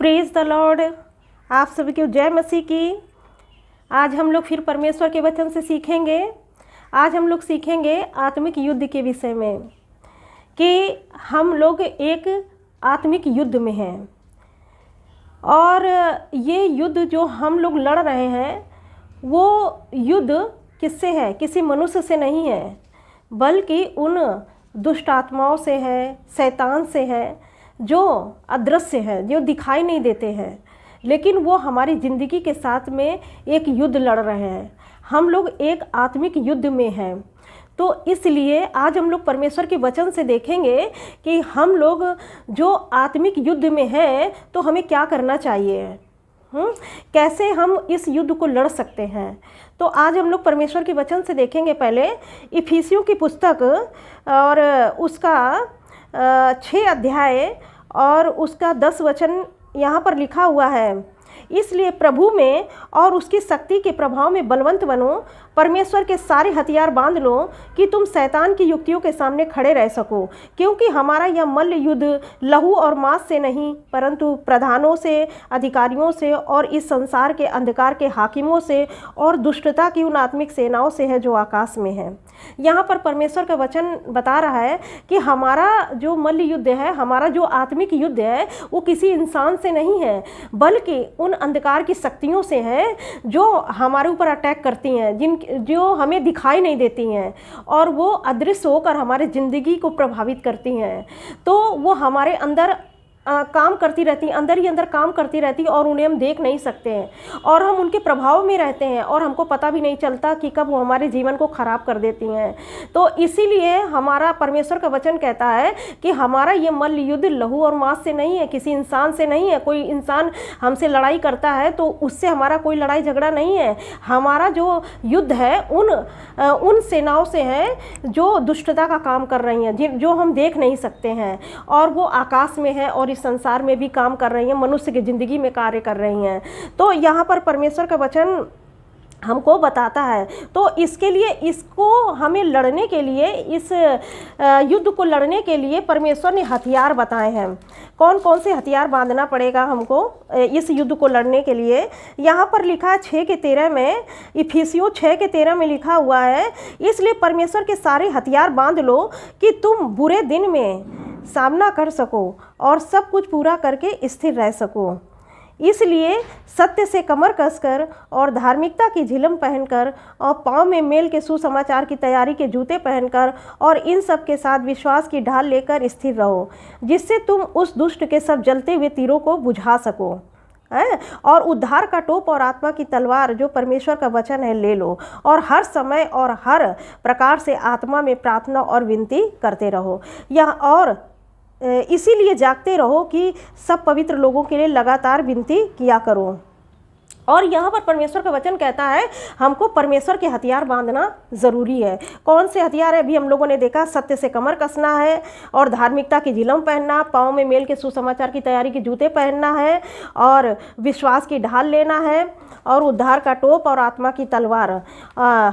Praise the Lord. आप सभी को जय मसीह की। आज हम लोग फिर परमेश्वर के वचन से सीखेंगे। आज हम लोग सीखेंगे आत्मिक युद्ध के विषय में कि हम लोग एक आत्मिक युद्ध में हैं और ये युद्ध जो हम लोग लड़ रहे हैं वो युद्ध किससे है? किसी मनुष्य से नहीं है, बल्कि उन दुष्ट आत्माओं से है, शैतान से है, जो अदृश्य है, जो दिखाई नहीं देते हैं, लेकिन वो हमारी ज़िंदगी के साथ में एक युद्ध लड़ रहे हैं। हम लोग एक आत्मिक युद्ध में हैं। तो इसलिए आज हम लोग परमेश्वर के वचन से देखेंगे कि हम लोग जो आत्मिक युद्ध में हैं तो हमें क्या करना चाहिए, कैसे हम इस युद्ध को लड़ सकते हैं। तो आज हम लोग परमेश्वर के वचन से देखेंगे। पहले इफिसियों की पुस्तक और उसका 6 अध्याय और उसका 10 वचन यहाँ पर लिखा हुआ है। इसलिए प्रभु में और उसकी शक्ति के प्रभाव में बलवंत बनो, परमेश्वर के सारे हथियार बांध लो कि तुम शैतान की युक्तियों के सामने खड़े रह सको, क्योंकि हमारा यह मल्ल युद्ध लहू और मांस से नहीं, परंतु प्रधानों से, अधिकारियों से और इस संसार के अंधकार के हाकिमों से और दुष्टता की उन आत्मिक सेनाओं से है जो आकाश में है। यहाँ पर परमेश्वर का वचन बता रहा है कि हमारा जो मल्ल युद्ध है, हमारा जो आत्मिक युद्ध है, वो किसी इंसान से नहीं है, बल्कि उन अंधकार की शक्तियों से है जो हमारे ऊपर अटैक करती हैं, जो हमें दिखाई नहीं देती हैं और वो अदृश्य होकर हमारे ज़िंदगी को प्रभावित करती हैं। तो वो हमारे अंदर काम करती रहती, अंदर ही अंदर काम करती रहती और उन्हें हम देख नहीं सकते हैं और हम उनके प्रभाव में रहते हैं और हमको पता भी नहीं चलता कि कब वो हमारे जीवन को ख़राब कर देती हैं। तो इसीलिए हमारा परमेश्वर का वचन कहता है कि हमारा ये मल्ल युद्ध लहू और मांस से नहीं है, किसी इंसान से नहीं है। कोई इंसान हमसे लड़ाई करता है तो उससे हमारा कोई लड़ाई झगड़ा नहीं है। हमारा जो युद्ध है उन सेनाओं से है जो दुष्टता का काम कर रही हैं, जो हम देख नहीं सकते हैं, और वो आकाश में है और इस संसार में भी काम कर रही हैं, मनुष्य की ज़िंदगी में कार्य कर रही हैं। तो यहाँ पर परमेश्वर का वचन हमको बताता है। तो इसके लिए, इसको हमें लड़ने के लिए, इस युद्ध को लड़ने के लिए परमेश्वर ने हथियार बताए हैं। कौन कौन से हथियार बांधना पड़ेगा हमको इस युद्ध को लड़ने के लिए? यहाँ पर लिखा है 6:13 में, इफिसियों 6:13 में लिखा हुआ है, इसलिए परमेश्वर के सारे हथियार बांध लो कि तुम बुरे दिन में सामना कर सको और सब कुछ पूरा करके स्थिर रह सको। इसलिए सत्य से कमर कसकर और धार्मिकता की झिलम पहनकर और पाँव में मेल के सुसमाचार की तैयारी के जूते पहनकर और इन सब के साथ विश्वास की ढाल लेकर स्थिर रहो, जिससे तुम उस दुष्ट के सब जलते हुए तीरों को बुझा सको। और उद्धार का टोप और आत्मा की तलवार जो परमेश्वर का वचन है ले लो, और हर समय और हर प्रकार से आत्मा में प्रार्थना और विनती करते रहो। और इसीलिए जागते रहो कि सब पवित्र लोगों के लिए लगातार विनती किया करो। और यहाँ पर परमेश्वर का वचन कहता है हमको परमेश्वर के हथियार बांधना ज़रूरी है। कौन से हथियार है? अभी हम लोगों ने देखा, सत्य से कमर कसना है और धार्मिकता की झिलम पहनना, पाँव में मेल के सुसमाचार की तैयारी के जूते पहनना है और विश्वास की ढाल लेना है और उद्धार का टोप और आत्मा की तलवार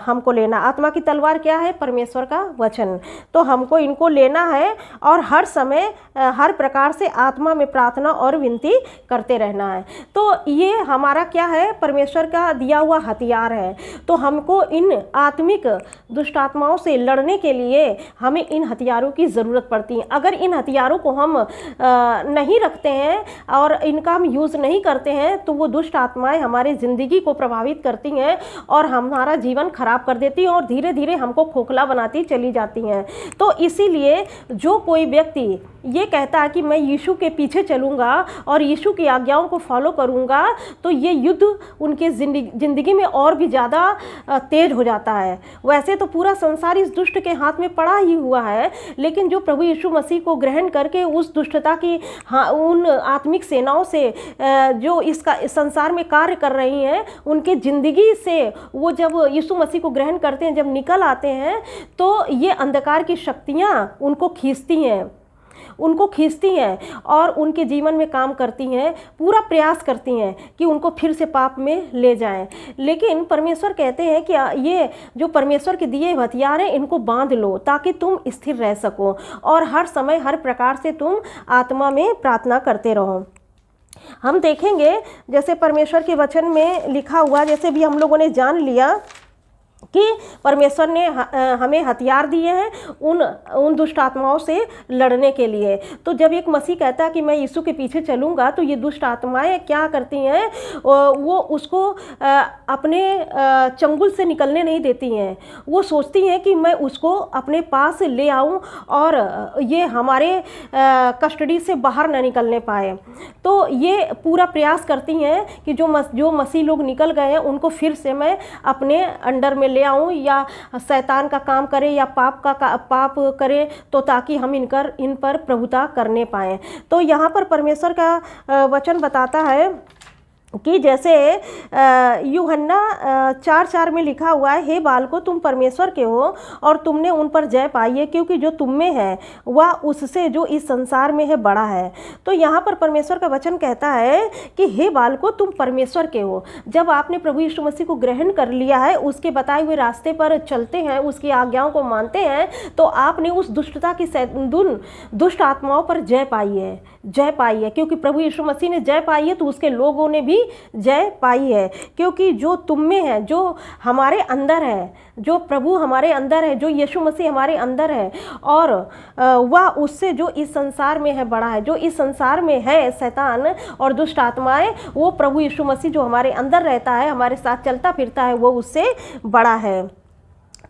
हमको लेना। आत्मा की तलवार क्या है? परमेश्वर का वचन। तो हमको इनको लेना है और हर समय हर प्रकार से आत्मा में प्रार्थना और विनती करते रहना है। तो ये हमारा क्या है? परमेश्वर का दिया हुआ हथियार है। तो हमको इन आत्मिक दुष्ट आत्माओं से लड़ने के लिए हमें इन हथियारों की ज़रूरत पड़ती है। अगर इन हथियारों को हम नहीं रखते हैं और इनका हम यूज़ नहीं करते हैं तो वो दुष्ट आत्माएं हमारे ज़िंदगी को प्रभावित करती हैं और हमारा जीवन खराब कर देती हैं और धीरे धीरे हमको खोखला बनाती चली जाती हैं। तो इसीलिए जो कोई व्यक्ति ये कहता है कि मैं यीशु के पीछे चलूँगा और यीशु की आज्ञाओं को फॉलो करूँगा, तो ये युद्ध उनके ज़िंदगी में और भी ज़्यादा तेज हो जाता है। वैसे तो पूरा संसार इस दुष्ट के हाथ में पड़ा ही हुआ है, लेकिन जो प्रभु यीशु मसीह को ग्रहण करके उस दुष्टता की उन आत्मिक सेनाओं से जो इसका संसार में कार्य कर रही हैं, उनके ज़िंदगी से वो जब यीशु मसीह को ग्रहण करते हैं, जब निकल आते हैं, तो ये अंधकार की शक्तियाँ उनको खींचती हैं और उनके जीवन में काम करती हैं, पूरा प्रयास करती हैं कि उनको फिर से पाप में ले जाएं। लेकिन परमेश्वर कहते हैं कि ये जो परमेश्वर के दिए हथियार हैं, इनको बांध लो ताकि तुम स्थिर रह सको और हर समय हर प्रकार से तुम आत्मा में प्रार्थना करते रहो। हम देखेंगे जैसे परमेश्वर के वचन में लिखा हुआ, जैसे भी हम लोगों ने जान लिया कि परमेश्वर ने हमें हथियार दिए हैं उन दुष्ट आत्माओं से लड़ने के लिए। तो जब एक मसीह कहता है कि मैं यीशु के पीछे चलूँगा, तो ये दुष्ट आत्माएं क्या करती हैं, वो उसको अपने चंगुल से निकलने नहीं देती हैं। वो सोचती हैं कि मैं उसको अपने पास ले आऊँ और ये हमारे कस्टडी से बाहर न निकलने पाए। तो ये पूरा प्रयास करती हैं कि जो मसीह लोग निकल गए हैं उनको फिर से मैं अपने अंडर में ले आऊं, या शैतान का काम करे या पाप करे, तो ताकि हम इन पर प्रभुता करने पाएं। तो यहाँ पर परमेश्वर का वचन बताता है कि जैसे यूहन्ना 4:4 में लिखा हुआ है, हे बालकों तुम परमेश्वर के हो और तुमने उन पर जय पाई है, क्योंकि जो तुम में है वह उससे जो इस संसार में है बड़ा है। तो यहाँ पर परमेश्वर का वचन कहता है कि हे बालकों तुम परमेश्वर के हो। जब आपने प्रभु यीशु मसीह को ग्रहण कर लिया है, उसके बताए हुए रास्ते पर चलते हैं, उसकी आज्ञाओं को मानते हैं, तो आपने उस दुष्टता की दुष्ट आत्माओं पर जय पाई है। क्योंकि प्रभु यीशु मसीह ने जय पाई है, तो उसके लोगों ने भी जय पाई है। क्योंकि जो तुम में है, जो हमारे अंदर है, जो प्रभु हमारे अंदर है, जो यीशु मसीह हमारे अंदर है, और वह उससे जो इस संसार में है बड़ा है। जो इस संसार में है शैतान और दुष्ट आत्माएं, वो प्रभु यीशु मसीह जो हमारे अंदर रहता है, हमारे साथ चलता फिरता है, वो उससे बड़ा है।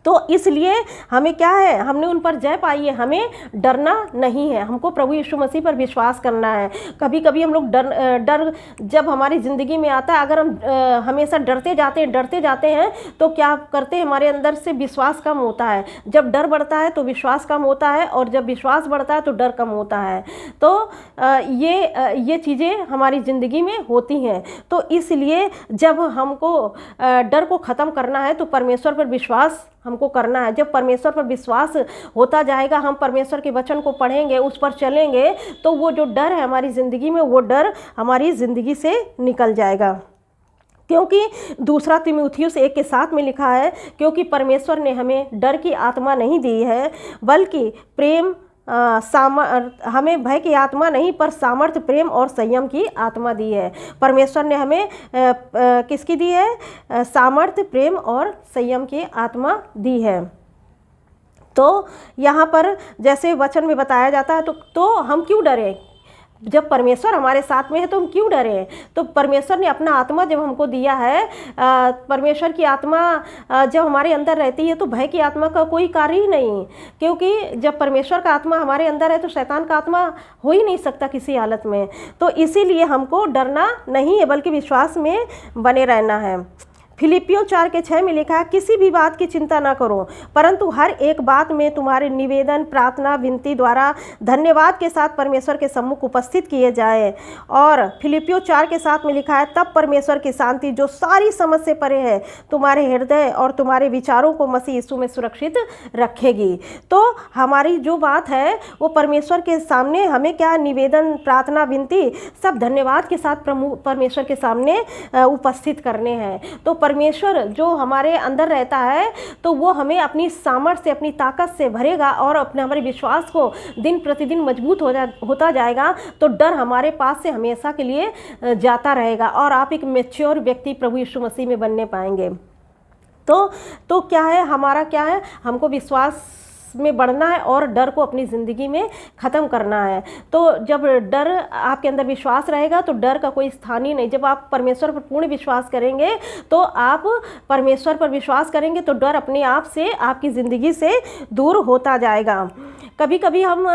तो इसलिए हमें क्या है, हमने उन पर जय पाई है, हमें डरना नहीं है, हमको प्रभु यीशु मसीह पर विश्वास करना है। कभी कभी हम लोग डर जब हमारी ज़िंदगी में आता है, अगर हम हमेशा डरते जाते हैं तो क्या करते हैं, हमारे अंदर से विश्वास कम होता है। जब डर बढ़ता है तो विश्वास कम होता है, और जब विश्वास बढ़ता है तो डर कम होता है। तो ये चीज़ें हमारी ज़िंदगी में होती हैं। तो इसलिए जब हमको डर को ख़त्म करना है तो परमेश्वर पर विश्वास हमको करना है। जब परमेश्वर पर विश्वास होता जाएगा, हम परमेश्वर के वचन को पढ़ेंगे, उस पर चलेंगे, तो वो जो डर है हमारी ज़िंदगी में, वो डर हमारी ज़िंदगी से निकल जाएगा। क्योंकि 2 तीमुथियुस 1 के 7 में लिखा है, क्योंकि परमेश्वर ने हमें डर की आत्मा नहीं दी है, बल्कि प्रेम हमें भय की आत्मा नहीं, पर सामर्थ्य, प्रेम और संयम की आत्मा दी है। परमेश्वर ने हमें किसकी दी है? सामर्थ्य, प्रेम और संयम की आत्मा दी है। तो यहाँ पर जैसे वचन में बताया जाता है, तो हम क्यों डरें? जब परमेश्वर हमारे साथ में है तो हम क्यों डरें? तो परमेश्वर ने अपना आत्मा जब हमको दिया है, परमेश्वर की आत्मा जब हमारे अंदर रहती है, तो भय की आत्मा का कोई कार्य ही नहीं। क्योंकि जब परमेश्वर का आत्मा हमारे अंदर है तो शैतान का आत्मा हो ही नहीं सकता किसी हालत में। तो इसीलिए हमको डरना नहीं है, बल्कि विश्वास में बने रहना है। फिलिपियों 4:6 में लिखा है, किसी भी बात की चिंता ना करो, परंतु हर एक बात में तुम्हारे निवेदन, प्रार्थना, विनती द्वारा धन्यवाद के साथ परमेश्वर के सम्मुख उपस्थित किए जाए। और फिलिपियों 4:7 में लिखा है, तब परमेश्वर की शांति जो सारी समझ से परे है, तुम्हारे हृदय और तुम्हारे विचारों को मसीह यीशु में सुरक्षित रखेगी। तो हमारी जो बात है वो परमेश्वर के सामने हमें क्या, निवेदन, प्रार्थना, विनती सब धन्यवाद के साथ परमेश्वर के सामने उपस्थित करने हैं। तो परमेश्वर जो हमारे अंदर रहता है, तो वो हमें अपनी सामर्थ्य से, अपनी ताकत से भरेगा, और अपने हमारे विश्वास को दिन प्रतिदिन मजबूत होता जाएगा। तो डर हमारे पास से हमेशा के लिए जाता रहेगा, और आप एक मैच्योर व्यक्ति प्रभु यीशु मसीह में बनने पाएंगे। तो क्या है, हमारा क्या है, हमको विश्वास में बढ़ना है और डर को अपनी ज़िंदगी में ख़त्म करना है। तो जब डर आपके अंदर विश्वास रहेगा तो डर का कोई स्थान ही नहीं। जब आप परमेश्वर पर पूर्ण विश्वास करेंगे, तो आप परमेश्वर पर विश्वास करेंगे, तो डर अपने आप से आपकी ज़िंदगी से दूर होता जाएगा। कभी कभी हम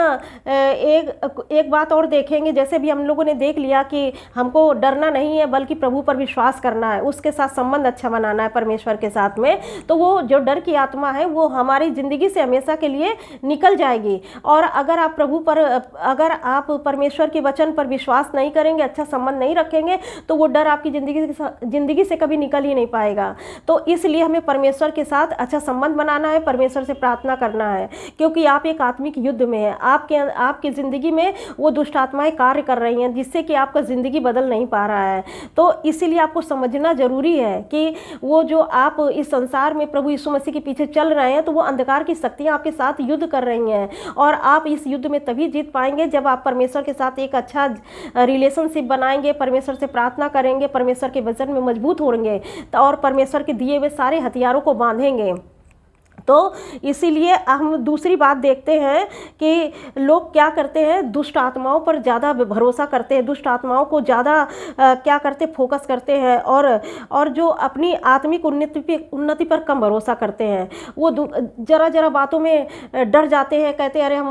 एक बात और देखेंगे, जैसे भी हम लोगों ने देख लिया कि हमको डरना नहीं है, बल्कि प्रभु पर विश्वास करना है, उसके साथ संबंध अच्छा बनाना है परमेश्वर के साथ में। तो वो जो डर की आत्मा है वो हमारी ज़िंदगी से हमेशा के लिए निकल जाएगी। और अगर आप परमेश्वर के वचन पर विश्वास नहीं करेंगे, अच्छा संबंध नहीं रखेंगे, तो वो डर आपकी ज़िंदगी से कभी निकल ही नहीं पाएगा। तो इसलिए हमें परमेश्वर के साथ अच्छा संबंध बनाना है, परमेश्वर से प्रार्थना करना है, क्योंकि आप एक आत्मिक युद्ध में है। आपकी ज़िंदगी में वो दुष्ट आत्माएं कार्य कर रही हैं, जिससे कि आपका ज़िंदगी बदल नहीं पा रहा है। तो इसीलिए आपको समझना ज़रूरी है कि वो जो आप इस संसार में प्रभु यीशु मसीह के पीछे चल रहे हैं, तो वो अंधकार की शक्तियाँ आपके आपके साथ युद्ध कर रही हैं, और आप इस युद्ध में तभी जीत पाएंगे जब आप परमेश्वर के साथ एक अच्छा रिलेशनशिप बनाएंगे, परमेश्वर से प्रार्थना करेंगे, परमेश्वर के वचन में मजबूत होंगे और परमेश्वर के दिए हुए सारे हथियारों को बांधेंगे। तो इसीलिए हम दूसरी बात देखते हैं कि लोग क्या करते हैं, दुष्ट आत्माओं पर ज़्यादा भरोसा करते हैं, दुष्ट आत्माओं को ज़्यादा क्या करते, फोकस करते हैं, और जो अपनी आत्मिक उन्नति पर कम भरोसा करते हैं। वो जरा बातों में डर जाते हैं, कहते हैं अरे हम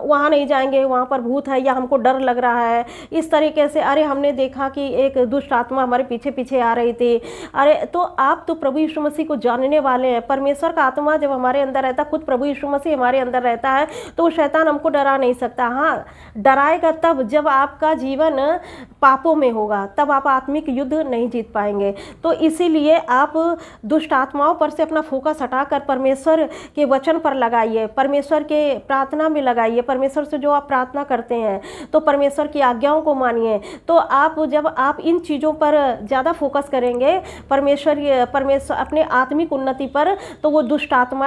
वहाँ नहीं जाएंगे, वहाँ पर भूत है, या हमको डर लग रहा है, इस तरीके से। अरे हमने देखा कि एक दुष्ट आत्मा हमारे पीछे पीछे आ रही थी। अरे तो आप तो प्रभु यीशु मसीह को जानने वाले हैं। परमेश्वर का आत्मा जब हमारे अंदर रहता, खुद प्रभु यीशु मसीह हमारे अंदर रहता है, तो शैतान हमको डरा नहीं सकता। हाँ, डराएगा तब जब आपका जीवन पापों में होगा, तब आप आत्मिक युद्ध नहीं जीत पाएंगे। तो इसीलिए आप दुष्ट आत्माओं पर से अपना फोकस हटाकर परमेश्वर के वचन पर लगाइए, परमेश्वर के प्रार्थना में लगाइए। परमेश्वर से जो आप प्रार्थना करते हैं तो परमेश्वर की आज्ञाओं को मानिए। तो जब आप इन चीज़ों पर ज़्यादा फोकस करेंगे, परमेश्वर अपने आत्मिक उन्नति पर, तो वो दुष्ट आत्माएं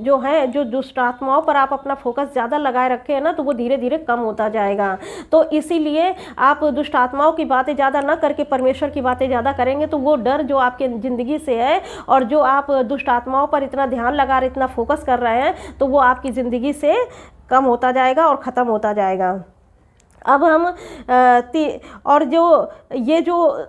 जो हैं, जो दुष्ट आत्माओं पर आप अपना फोकस ज़्यादा लगाए रखे हैं ना, तो वो धीरे धीरे कम होता जाएगा। तो इसीलिए आप दुष्ट आत्माओं की बातें ज़्यादा ना करके परमेश्वर की बातें ज़्यादा करेंगे, तो वो डर जो आपके ज़िंदगी से है, और जो आप दुष्ट आत्माओं पर इतना ध्यान लगा रहे, इतना फोकस कर रहे हैं, तो वो आपकी ज़िंदगी से कम होता जाएगा और ख़त्म होता जाएगा। अब हम और ये जो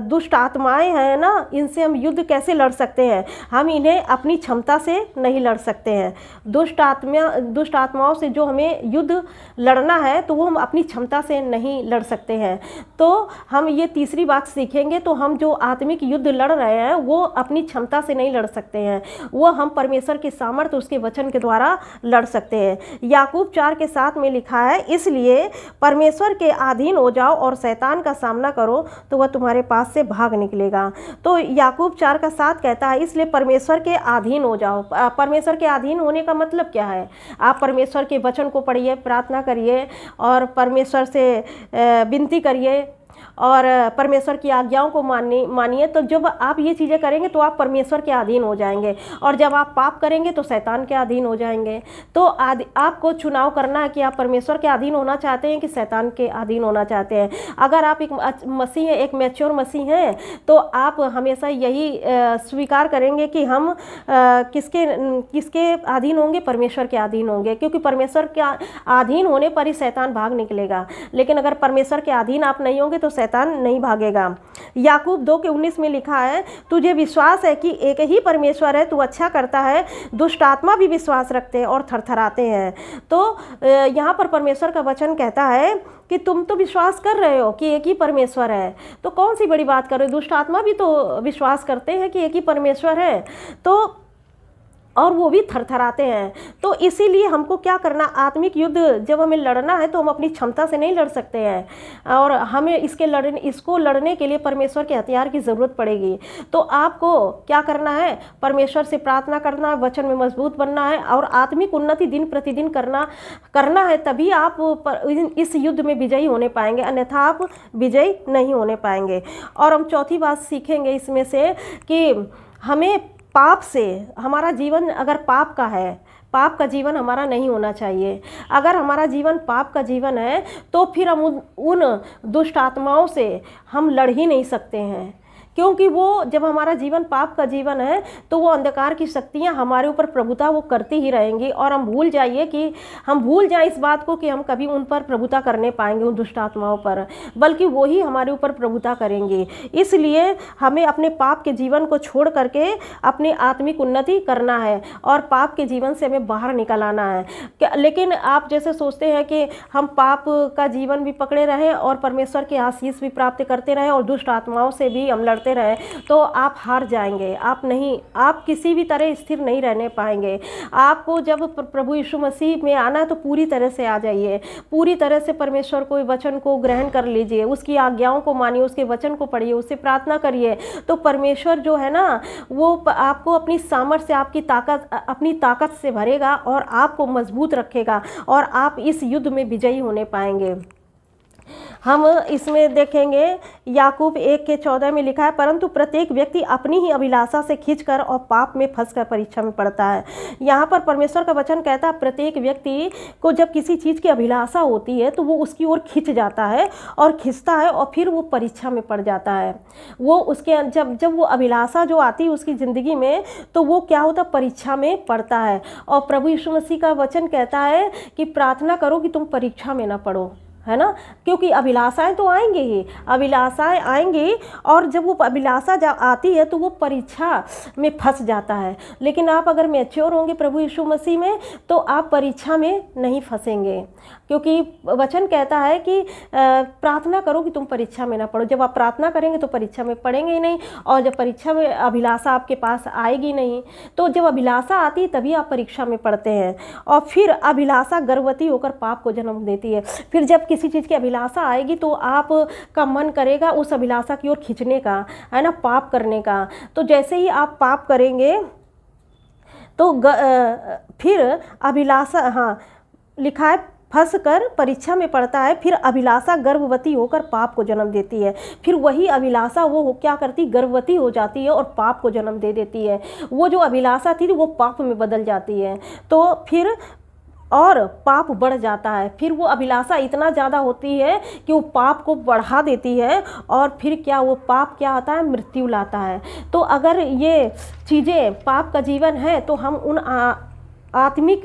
दुष्ट आत्माएं हैं ना, इनसे हम युद्ध कैसे लड़ सकते हैं? हम इन्हें अपनी क्षमता से नहीं लड़ सकते हैं। दुष्ट आत्माओं से जो हमें युद्ध लड़ना है, तो वो हम अपनी क्षमता से नहीं लड़ सकते हैं। तो हम ये तीसरी बात सीखेंगे। तो हम जो आत्मिक युद्ध लड़ रहे हैं, वो अपनी क्षमता से नहीं लड़ सकते हैं, वो हम परमेश्वर के सामर्थ्य, उसके वचन के द्वारा लड़ सकते हैं। याकूब 4:7 में लिखा है, इसलिए परमेश्वर के अधीन हो जाओ और शैतान का सामना करो, तो वह तुम्हारे पास से भाग निकलेगा। तो याकूब 4:7 कहता है, इसलिए परमेश्वर के अधीन हो जाओ। परमेश्वर के अधीन होने का मतलब क्या है? आप परमेश्वर के वचन को पढ़िए, प्रार्थना करिए और परमेश्वर से विनती करिए और परमेश्वर की आज्ञाओं को मानिए। तो जब आप ये चीज़ें करेंगे तो आप परमेश्वर के अधीन हो जाएंगे, और जब आप पाप करेंगे तो शैतान के अधीन हो जाएंगे। तो आपको चुनाव करना है कि आप परमेश्वर के अधीन होना चाहते हैं कि शैतान के अधीन होना चाहते हैं। अगर आप एक मसीह हैं, एक मैच्योर मसीह हैं, तो आप हमेशा यही स्वीकार करेंगे कि हम किसके अधीन होंगे? परमेश्वर के अधीन होंगे, क्योंकि परमेश्वर के अधीन होने पर ही शैतान भाग निकलेगा। लेकिन अगर परमेश्वर के अधीन आप नहीं होंगे तो शैतान नहीं भागेगा। याकूब 2:19 में लिखा है, तुझे विश्वास है कि एक ही परमेश्वर है, तू अच्छा करता है, दुष्ट आत्मा भी विश्वास रखते हैं और थरथराते हैं। तो यहाँ पर परमेश्वर का वचन कहता है कि तुम तो विश्वास कर रहे हो कि एक ही परमेश्वर है, तो कौन सी बड़ी बात कर रहे हो? दुष्ट आत्मा भी तो विश्वास करते हैं कि एक ही परमेश्वर है, तो और वो भी थरथराते हैं। तो इसीलिए हमको क्या करना, आत्मिक युद्ध जब हमें लड़ना है तो हम अपनी क्षमता से नहीं लड़ सकते हैं, और हमें इसको लड़ने के लिए परमेश्वर के हथियार की ज़रूरत पड़ेगी। तो आपको क्या करना है? परमेश्वर से प्रार्थना करना है, वचन में मजबूत बनना है और आत्मिक उन्नति दिन प्रतिदिन करना है, तभी आप इस युद्ध में विजयी होने पाएंगे, अन्यथा आप विजयी नहीं होने पाएंगे। और हम चौथी बात सीखेंगे इसमें से कि हमें पाप से, हमारा जीवन अगर पाप का है, पाप का जीवन हमारा नहीं होना चाहिए। अगर हमारा जीवन पाप का जीवन है तो फिर हम उन दुष्ट आत्माओं से हम लड़ ही नहीं सकते हैं, क्योंकि वो जब हमारा जीवन पाप का जीवन है तो वो अंधकार की शक्तियाँ हमारे ऊपर प्रभुता वो करती ही रहेंगी, और हम भूल जाएं इस बात को कि हम कभी उन पर प्रभुता करने पाएंगे, उन दुष्ट आत्माओं पर, बल्कि वो ही हमारे ऊपर प्रभुता करेंगी। इसलिए हमें अपने पाप के जीवन को छोड़ करके अपनी आत्मिक उन्नति करना है और पाप के जीवन से हमें बाहर निकल आना है। लेकिन आप जैसे सोचते हैं कि हम पाप का जीवन भी पकड़े रहें और परमेश्वर के आशीष भी प्राप्त करते रहें और दुष्ट आत्माओं से भी हम लड़ते रहे, तो आप हार जाएंगे। आप किसी भी तरह स्थिर नहीं रहने पाएंगे। आपको जब प्रभु यीशु मसीह में आना है तो पूरी तरह से आ जाइए, पूरी तरह से परमेश्वर को वचन को ग्रहण कर लीजिए, उसकी आज्ञाओं को मानिए, उसके वचन को पढ़िए, उससे प्रार्थना करिए। तो परमेश्वर जो है ना, वो आपको अपनी सामर्थ्य से, अपनी ताकत से भरेगा और आपको मजबूत रखेगा, और आप इस युद्ध में विजयी होने पाएंगे। हम इसमें देखेंगे याकूब 1:14 में लिखा है, परंतु प्रत्येक व्यक्ति अपनी ही अभिलाषा से खींचकर और पाप में फंसकर परीक्षा में पड़ता है। यहाँ पर परमेश्वर का वचन कहता है प्रत्येक व्यक्ति को जब किसी चीज़ की अभिलाषा होती है तो वो उसकी ओर खिंच जाता है और खिंचता है और फिर वो परीक्षा में पड़ जाता है। वो उसके जब वो अभिलाषा जो आती है उसकी ज़िंदगी में तो वो क्या होता है, परीक्षा में पड़ता है। और प्रभु यीशु मसीह का वचन कहता है कि प्रार्थना करो कि तुम परीक्षा में ना पड़ो, है ना, क्योंकि अभिलाषाएं तो आएंगे ही, अभिलाषाएं आएंगी और जब वो अभिलाषा जब आती है तो वो परीक्षा में फंस जाता है। लेकिन आप अगर मैच्योर होंगे प्रभु यीशु मसीह में तो आप परीक्षा में नहीं फंसेंगे, क्योंकि वचन कहता है कि प्रार्थना करो कि तुम परीक्षा में ना पड़ो। जब आप प्रार्थना करेंगे तो परीक्षा में पड़ेंगे ही नहीं, और जब परीक्षा में अभिलाषा आपके पास आएगी नहीं, तो जब अभिलाषा आती है तभी आप परीक्षा में पड़ते हैं। और फिर अभिलाषा गर्भवती होकर पाप को जन्म देती है। फिर जब किसी चीज़ की अभिलाषा आएगी तो आप का मन करेगा उस अभिलाषा की ओर खींचने का, है ना, पाप करने का। तो जैसे ही आप पाप करेंगे तो फिर अभिलाषा, हाँ लिखा है, फंस कर परीक्षा में पड़ता है। फिर अभिलाषा गर्भवती होकर पाप को जन्म देती है। फिर वही अभिलाषा वो क्या करती, गर्भवती हो जाती है और पाप को जन्म दे देती है। वो जो अभिलाषा थी वो पाप में बदल जाती है, तो फिर और पाप बढ़ जाता है। फिर वो अभिलाषा इतना ज़्यादा होती है कि वो पाप को बढ़ा देती है, और फिर क्या वो पाप क्या आता है, मृत्यु लाता है। तो अगर ये चीज़ें पाप का जीवन है तो हम उन आत्मिक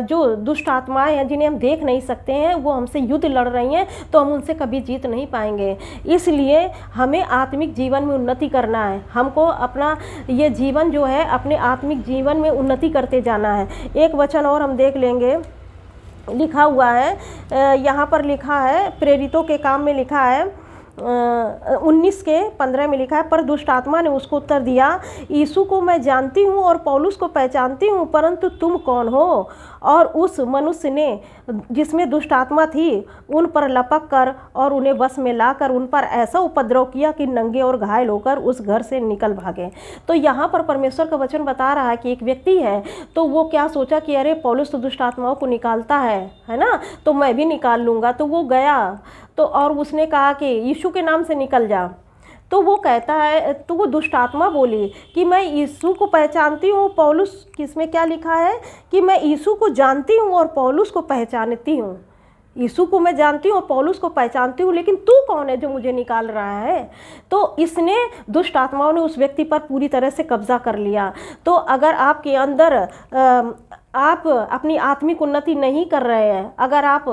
जो दुष्ट आत्माएं हैं जिन्हें हम देख नहीं सकते हैं, वो हमसे युद्ध लड़ रही हैं, तो हम उनसे कभी जीत नहीं पाएंगे। इसलिए हमें आत्मिक जीवन में उन्नति करना है। हमको अपना ये जीवन जो है अपने आत्मिक जीवन में उन्नति करते जाना है। एक वचन और हम देख लेंगे, लिखा हुआ है यहाँ पर, लिखा है प्रेरितों के काम में, लिखा है 19:15 में लिखा है, पर दुष्ट आत्मा ने उसको उत्तर दिया, यीशु को मैं जानती हूँ और पौलुस को पहचानती हूँ, परंतु तुम कौन हो? और उस मनुष्य ने जिसमें दुष्ट आत्मा थी उन पर लपक कर और उन्हें वश में लाकर उन पर ऐसा उपद्रव किया कि नंगे और घायल होकर उस घर से निकल भागे। तो यहाँ पर परमेश्वर का वचन बता रहा है कि एक व्यक्ति है तो वो क्या सोचा कि अरे पौलुस तो दुष्ट आत्माओं को निकालता है ना, तो मैं भी निकाल लूँगा। तो वो गया तो और उसने कहा कि यीशु के नाम से निकल जा। तो वो कहता है, तो वो दुष्ट आत्मा बोली कि मैं यीशु को पहचानती हूँ। पौलुस किसमें क्या लिखा है कि मैं यीशु को जानती हूँ और पौलुस को पहचानती हूँ। यीशु को मैं जानती हूँ और पौलुस को पहचानती हूँ, लेकिन तू कौन है जो मुझे निकाल रहा है? तो इसने, दुष्ट आत्माओं ने उस व्यक्ति पर पूरी तरह से कब्जा कर लिया। तो अगर आपके अंदर आप अपनी आत्मिक उन्नति नहीं कर रहे हैं, अगर आप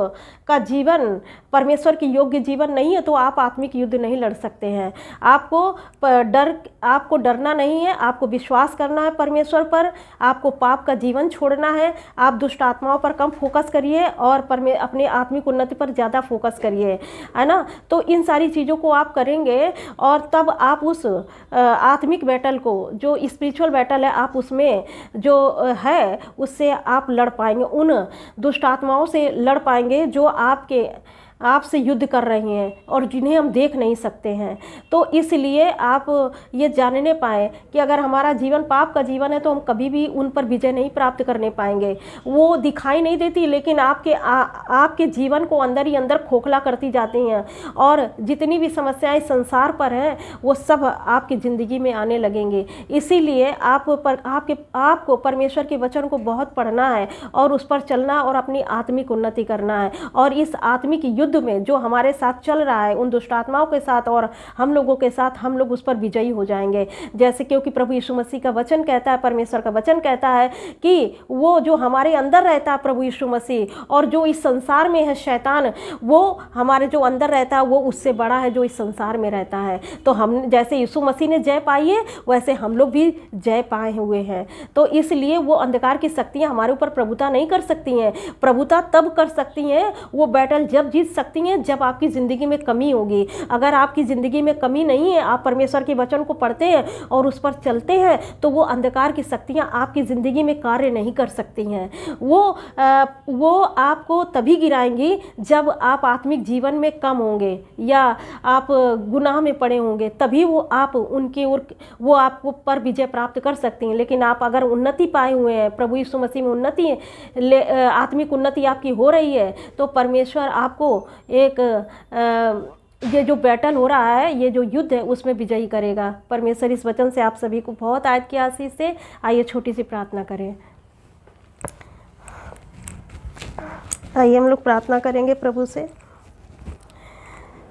का जीवन परमेश्वर की योग्य जीवन नहीं है, तो आप आत्मिक युद्ध नहीं लड़ सकते हैं। आपको डरना नहीं है, आपको विश्वास करना है परमेश्वर पर, आपको पाप का जीवन छोड़ना है। आप दुष्ट आत्माओं पर कम फोकस करिए और अपने आत्मिक उन्नति पर ज़्यादा फोकस करिए, है ना। तो इन सारी चीज़ों को आप करेंगे और तब आप उस आत्मिक बैटल को, जो स्पिरिचुअल बैटल है, आप उसमें जो है उससे आप लड़ पाएंगे, उन दुष्ट आत्माओं से लड़ पाएंगे जो आपसे युद्ध कर रही हैं और जिन्हें हम देख नहीं सकते हैं। तो इसलिए आप ये जानने पाएँ कि अगर हमारा जीवन पाप का जीवन है तो हम कभी भी उन पर विजय नहीं प्राप्त करने पाएंगे। वो दिखाई नहीं देती, लेकिन आपके जीवन को अंदर ही अंदर खोखला करती जाती हैं, और जितनी भी समस्याएं संसार पर हैं वो सब आपकी ज़िंदगी में आने लगेंगे। इसीलिए आपको परमेश्वर के वचन को बहुत पढ़ना है और उस पर चलना और अपनी आत्मिक उन्नति करना है। और इस आत्मिक युद्ध में जो हमारे साथ चल रहा है उन दुष्ट आत्माओं के साथ और हम लोगों के साथ, हम लोग उस पर विजयी हो जाएंगे। जैसे क्योंकि प्रभु यीशु मसीह का वचन कहता है, परमेश्वर का वचन कहता है कि वो जो हमारे अंदर रहता है प्रभु यीशु मसीह, और जो इस संसार में है शैतान, वो हमारे जो अंदर रहता है वो उससे बड़ा है जो इस संसार में रहता है। तो हम जैसे यीशु मसीह ने जय पाई है वैसे हम लोग भी जय पाए हुए हैं। तो इसलिए वो अंधकार की शक्तियाँ हमारे ऊपर प्रभुता नहीं कर सकती हैं। प्रभुता तब कर सकती हैं, वो बैटल जब जीत सकती हैं जब आपकी ज़िंदगी में कमी होगी। अगर आपकी ज़िंदगी में कमी नहीं है, आप परमेश्वर के वचन को पढ़ते हैं और उस पर चलते हैं, तो वो अंधकार की शक्तियाँ आपकी ज़िंदगी में कार्य नहीं कर सकती हैं। वो आपको तभी गिराएंगी जब आप आत्मिक जीवन में कम होंगे या आप गुनाह में पड़े होंगे, तभी वो आपको पर विजय प्राप्त कर सकती हैं। लेकिन आप अगर उन्नति पाए हुए हैं, प्रभु यीशु मसीह में उन्नति, आत्मिक उन्नति आपकी हो रही है, तो परमेश्वर आपको एक ये जो बैटल हो रहा है, ये जो युद्ध है, उसमें विजयी करेगा। परमेश्वर इस वचन से आप सभी को बहुत आयत की आशीष से। आइए छोटी सी प्रार्थना करें। आइए हम लोग प्रार्थना करेंगे प्रभु से।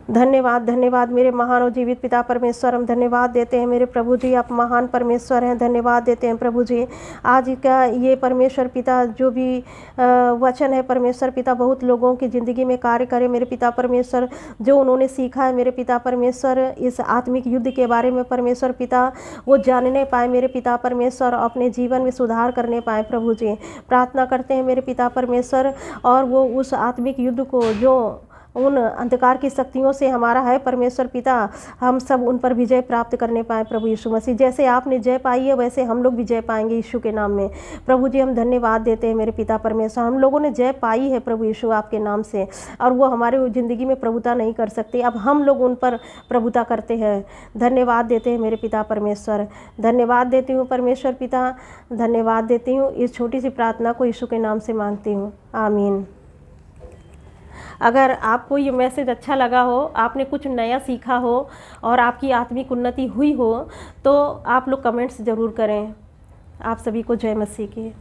धन्यवाद, धन्यवाद मेरे महान और जीवित पिता परमेश्वर, हम धन्यवाद देते हैं मेरे प्रभु जी, आप महान परमेश्वर हैं। धन्यवाद देते हैं प्रभु जी। आज का ये परमेश्वर पिता जो भी वचन है परमेश्वर पिता, बहुत लोगों की ज़िंदगी में कार्य करे मेरे पिता परमेश्वर। जो उन्होंने सीखा है मेरे पिता परमेश्वर इस आत्मिक युद्ध के बारे में परमेश्वर पिता, वो जानने पाए मेरे पिता परमेश्वर, अपने जीवन में सुधार करने पाए प्रभु जी। प्रार्थना करते हैं मेरे पिता परमेश्वर, और वो उस आत्मिक युद्ध को जो उन अंधकार की शक्तियों से हमारा है परमेश्वर पिता, हम सब उन पर विजय प्राप्त करने पाएँ प्रभु यीशु मसीह। जैसे आपने जय पाई है वैसे हम लोग भी जय पाएंगे यीशु के नाम में। प्रभु जी हम धन्यवाद देते हैं मेरे पिता परमेश्वर, हम लोगों ने जय पाई है प्रभु यीशु आपके नाम से, और वो हमारे ज़िंदगी में प्रभुता नहीं कर सकते, अब हम लोग उन पर प्रभुता करते हैं। धन्यवाद देते हैं मेरे पिता परमेश्वर, धन्यवाद देती हूँ परमेश्वर पिता, धन्यवाद देती हूँ। इस छोटी सी प्रार्थना को यीशु के नाम से मांगती हूँ, आमीन। अगर आपको ये मैसेज अच्छा लगा हो, आपने कुछ नया सीखा हो और आपकी आत्मिक उन्नति हुई हो, तो आप लोग कमेंट्स ज़रूर करें। आप सभी को जय मसीह की।